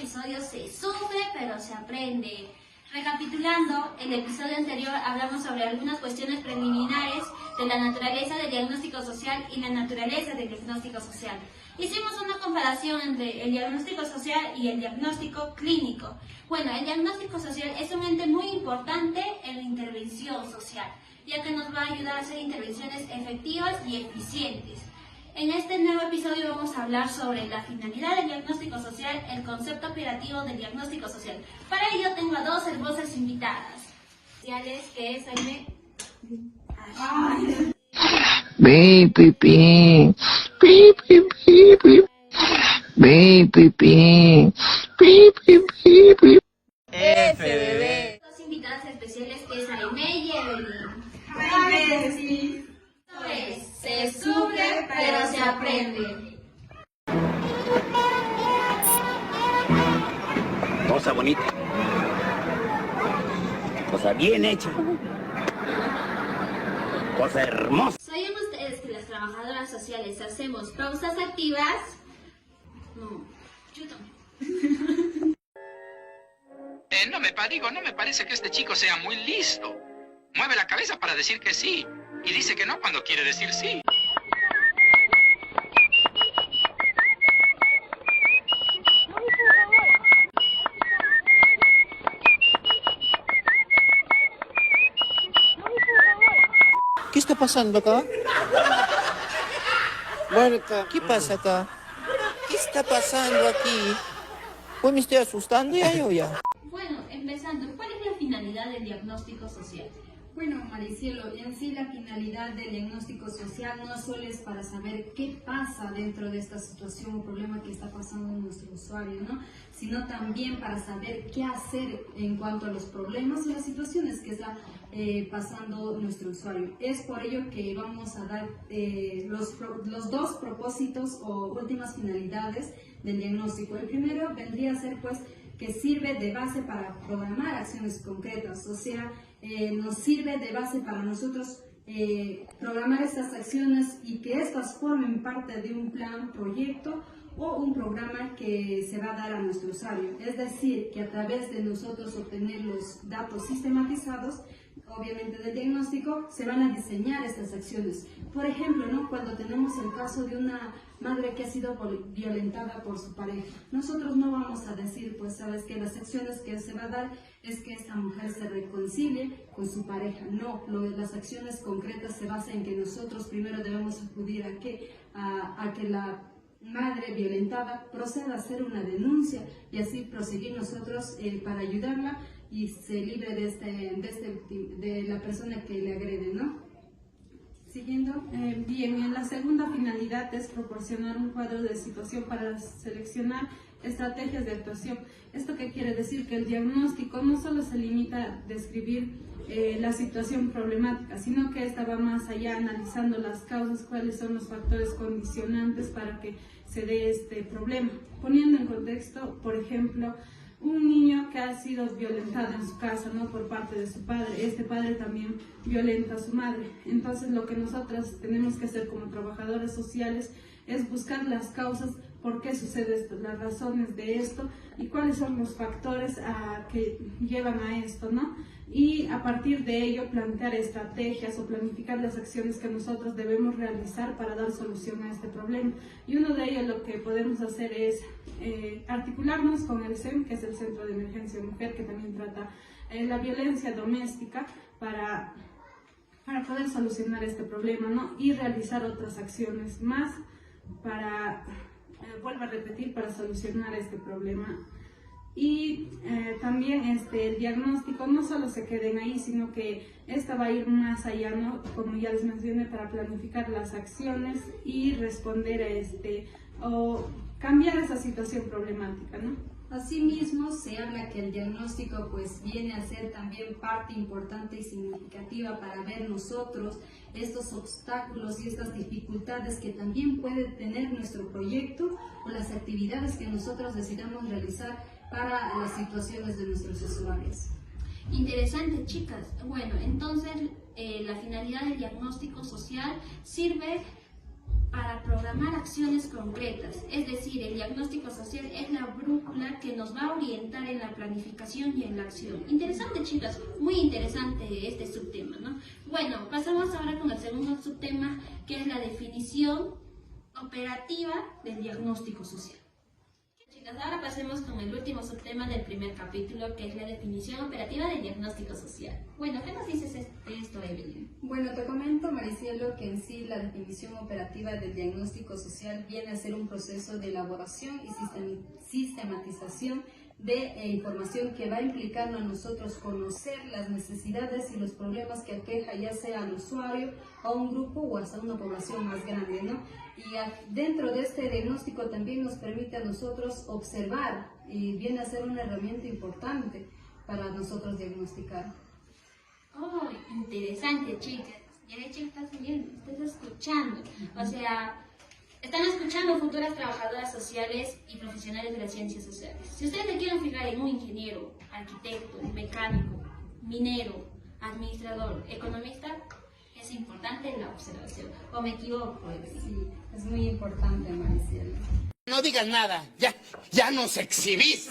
episodio Se sufre pero se aprende. Recapitulando, en el episodio anterior hablamos sobre algunas cuestiones preliminares de la naturaleza del diagnóstico social y la naturaleza del diagnóstico social. Hicimos una comparación entre el diagnóstico social y el diagnóstico clínico. Bueno, el diagnóstico social es un ente muy importante en la intervención social, ya que nos va a ayudar a hacer intervenciones efectivas y eficientes. En este nuevo episodio vamos a hablar sobre la finalidad del diagnóstico social, el concepto operativo del diagnóstico social. Para ello tengo a dos hermosas invitadas, que es Aime. Beep, beep, beep. Beep, beep, beep, beep. Beep, beep, beep. Beep, beep, beep, beep. FBB. Dos invitadas especiales que es Aime y Evelyn. Ay, Esto es, se sufre pero se aprende. Cosa bonita. Cosa bien hecha. Cosa hermosa. ¿Sabían ustedes que las trabajadoras sociales hacemos pausas activas? No, yo también. No me parece que este chico sea muy listo. Mueve la cabeza para decir que sí y dice que no cuando quiere decir sí. ¿Qué está pasando acá? Marca, ¿qué pasa acá? ¿Qué está pasando aquí? Pues me estoy asustando ya. Bueno, empezando, ¿cuál es la finalidad del diagnóstico social? Bueno, Maricielo, en sí la finalidad del diagnóstico social no solo es para saber qué pasa dentro de esta situación o problema que está pasando nuestro usuario, ¿no? Sino también para saber qué hacer en cuanto a los problemas y las situaciones que está pasando nuestro usuario. Es por ello que vamos a dar los dos propósitos o últimas finalidades del diagnóstico. El primero vendría a ser pues que sirve de base para programar acciones concretas, o sea, nos sirve de base para nosotros programar estas acciones y que estas formen parte de un plan, proyecto o un programa que se va a dar a nuestro usuario. Es decir, que a través de nosotros obtener los datos sistematizados, obviamente del diagnóstico, se van a diseñar estas acciones. Por ejemplo, ¿no? Cuando tenemos el caso de una madre que ha sido violentada por su pareja, nosotros no vamos a decir, pues sabes que las acciones que se va a dar es que esta mujer se reconcilie con su pareja. No, las acciones concretas se basan en que nosotros primero debemos acudir a que la madre violentada proceda a hacer una denuncia y así proseguir nosotros para ayudarla y se libre de la persona que le agrede, ¿no? Siguiendo, bien, la segunda finalidad es proporcionar un cuadro de situación para seleccionar estrategias de actuación. ¿Esto qué quiere decir? Que el diagnóstico no solo se limita a describir la situación problemática, sino que esta va más allá, analizando las causas, cuáles son los factores condicionantes para que se dé este problema. Poniendo en contexto, por ejemplo, un niño que ha sido violentado en su casa, ¿no? Por parte de su padre. Este padre también violenta a su madre. Entonces lo que nosotros tenemos que hacer como trabajadores sociales es buscar las causas, por qué sucede esto, las razones de esto y cuáles son los factores que llevan a esto, ¿no? Y a partir de ello plantear estrategias o planificar las acciones que nosotros debemos realizar para dar solución a este problema. Y uno de ellos lo que podemos hacer es articularnos con el CEM, que es el Centro de Emergencia Mujer, que también trata la violencia doméstica para poder solucionar este problema, ¿no? Y realizar otras acciones más para, vuelvo a repetir, para solucionar este problema. Y también el diagnóstico no solo se queden ahí, sino que esta va a ir más allá, ¿no? Como ya les mencioné, para planificar las acciones y responder a o cambiar esa situación problemática, ¿no? Asimismo, se habla que el diagnóstico pues viene a ser también parte importante y significativa para ver nosotros estos obstáculos y estas dificultades que también puede tener nuestro proyecto o las actividades que nosotros decidamos realizar para las situaciones de nuestros usuarios. Interesante, chicas. Bueno, entonces la finalidad del diagnóstico social sirve para programar acciones concretas. Es decir, el diagnóstico social es la brújula que nos va a orientar en la planificación y en la acción. Interesante, chicas, muy interesante este subtema, ¿no? Bueno, pasamos ahora con el segundo subtema, que es la definición operativa del diagnóstico social. Chicas, ahora pasemos con el último subtema del primer capítulo, que es la definición operativa del diagnóstico social. Bueno, ¿qué nos dices de esto, Evelyn? Bueno, te comento, Maricielo, que en sí la definición operativa del diagnóstico social viene a ser un proceso de elaboración y sistematización de información que va a implicar a nosotros conocer las necesidades y los problemas que aqueja ya sea al usuario, a un grupo o hasta una población más grande, ¿no? Y dentro de este diagnóstico también nos permite a nosotros observar y viene a ser una herramienta importante para nosotros diagnosticar. Oh, interesante, chicas. Ya de hecho estás viendo, estás escuchando. O sea, están escuchando futuras trabajadoras sociales y profesionales de las ciencias sociales. Si ustedes se quieren fijar en un ingeniero, arquitecto, mecánico, minero, administrador, economista, es importante la observación. ¿O me equivoco? Sí, es muy importante, Maricielo. No digas nada, ya nos exhibiste.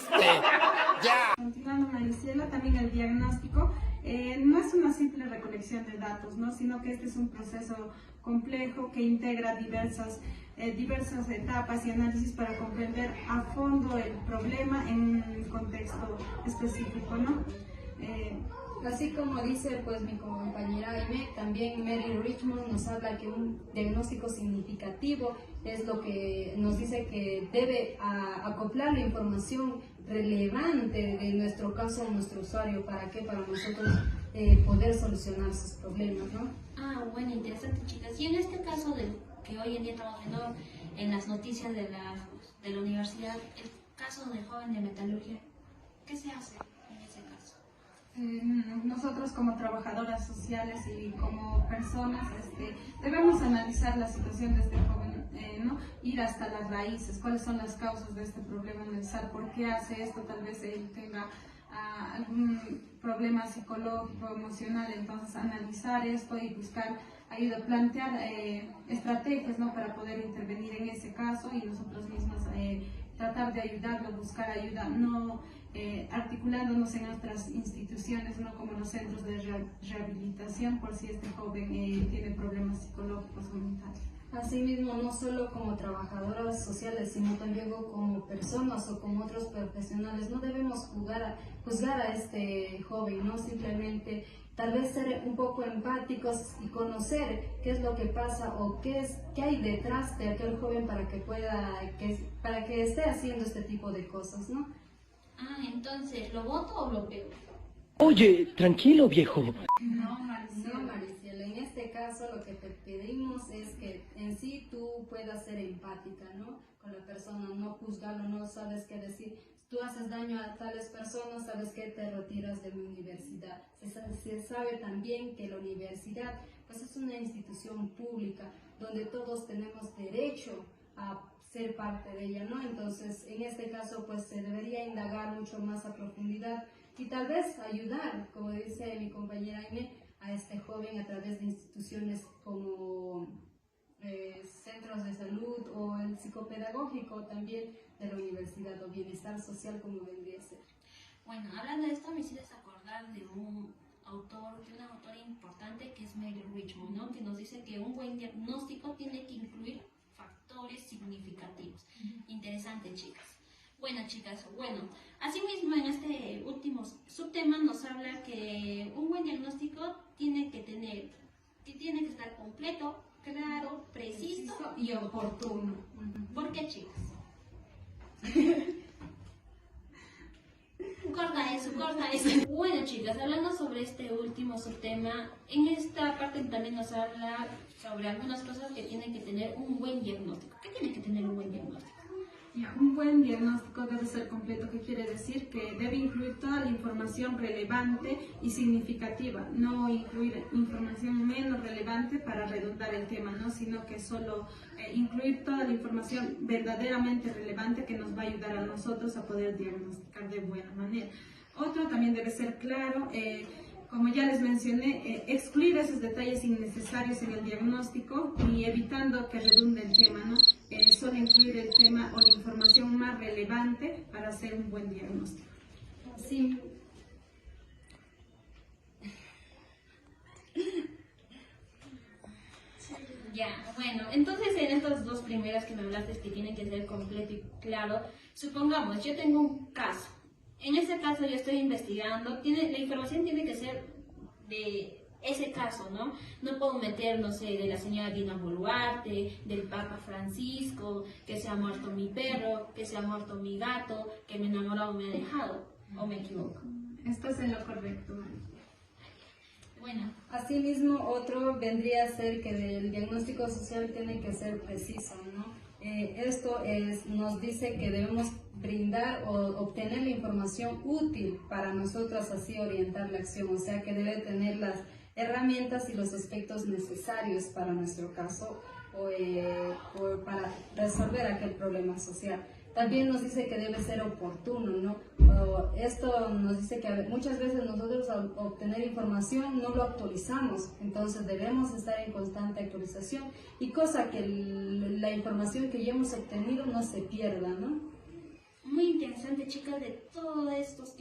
Ya. Continuando, Mariciela, también el diagnóstico no es una simple recolección de datos, ¿no? Sino que este es un proceso complejo que integra diversas etapas y análisis para comprender a fondo el problema en un contexto específico, ¿no? Así como dice pues mi compañera Aime, también Mary Richmond nos habla que un diagnóstico significativo es lo que nos dice que debe acoplar la información relevante de nuestro caso a nuestro usuario. ¿Para qué? Para nosotros poder solucionar sus problemas, ¿no? Ah, bueno, interesante, chicas. Y en este caso que hoy en día estamos viendo en las noticias de la universidad, el caso del joven de metalurgia, ¿qué se hace en ese caso? Nosotros como trabajadoras sociales y como personas debemos analizar la situación de este joven, ¿no? Ir hasta las raíces, cuáles son las causas de este problema, analizar por qué hace esto, tal vez él tenga algún problema psicológico, emocional, entonces analizar esto y buscar ayuda, plantear estrategias, ¿no? Para poder intervenir en ese caso y nosotros mismos tratar de ayudarlo, buscar ayuda, no articulándonos en nuestras instituciones, no como los centros de rehabilitación, por si este joven tiene problemas psicológicos o mentales. Asimismo, no solo como trabajadoras sociales, sino también como personas o como otros profesionales, no debemos juzgar a este joven, no simplemente tal vez ser un poco empáticos y conocer qué es lo que pasa o qué hay detrás de aquel joven para que esté haciendo este tipo de cosas, ¿no? Ah, entonces, ¿lo voto o lo pego? Oye, tranquilo, viejo. No, Mariciela, en este caso lo que te pedimos es que en sí tú puedas ser empática, ¿no? Con la persona, no juzgarlo, no sabes qué decir. Si tú haces daño a tales personas, sabes que te retiras de la universidad. Se sabe también que la universidad pues es una institución pública donde todos tenemos derecho a ser parte de ella, ¿no? Entonces, en este caso, pues se debería indagar mucho más a profundidad y tal vez ayudar, como dice mi compañera Aime, a este joven a través de instituciones como centros de salud o el psicopedagógico también de la universidad o bienestar social como vendría a ser. Bueno, hablando de esto, me hiciste acordar de una autora importante que es Mary Richmond, ¿no? Que nos dice que un buen diagnóstico tiene que incluir factores significativos. Interesante, chicas. Bueno, chicas, asimismo en este último subtema nos habla que un buen diagnóstico tiene que estar completo, claro, preciso y oportuno. ¿Por qué, chicas? Corta eso. Bueno, chicas, hablando sobre este último subtema, en esta parte también nos habla sobre algunas cosas que tienen que tener un buen diagnóstico. ¿Qué tiene que tener un buen diagnóstico? Un buen diagnóstico debe ser completo, que quiere decir que debe incluir toda la información relevante y significativa, no incluir información menos relevante para redundar el tema, ¿no? Sino que solo incluir toda la información verdaderamente relevante que nos va a ayudar a nosotros a poder diagnosticar de buena manera. Otro también debe ser claro, como ya les mencioné, excluir esos detalles innecesarios en el diagnóstico y evitando que redunde el tema, ¿no? Solo incluir el tema o la información más relevante para hacer un buen diagnóstico. Sí. Ya, bueno, entonces en estos dos primeros que me hablaste que tienen que ser completo y claro, supongamos, yo tengo un caso. En ese caso yo estoy investigando, la información tiene que ser de ese caso, ¿no? No puedo meter, no sé, de la señora Dina Boluarte, del Papa Francisco, que se ha muerto mi perro, que se ha muerto mi gato, que me enamoró o me ha dejado, o me equivoco. Estás en lo correcto. Bueno, Asimismo, otro vendría a ser que el diagnóstico social tiene que ser preciso, ¿no? Nos dice que debemos brindar o obtener la información útil para nosotros así orientar la acción, o sea que debe tener las herramientas y los aspectos necesarios para nuestro caso o para resolver aquel problema social. También nos dice que debe ser oportuno, ¿no? Esto nos dice que muchas veces nosotros al obtener información no lo actualizamos, entonces debemos estar en constante actualización y cosa que la información que ya hemos obtenido no se pierda, ¿no? muy interesante, chicas, de todos estos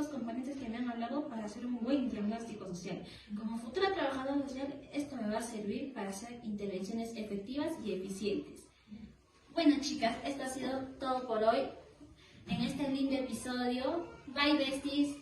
componentes que me han hablado para hacer un buen diagnóstico social. Como futura trabajadora social, esto me va a servir para hacer intervenciones efectivas y eficientes. Bueno, chicas, esto ha sido todo por hoy en este lindo episodio. Bye, besties.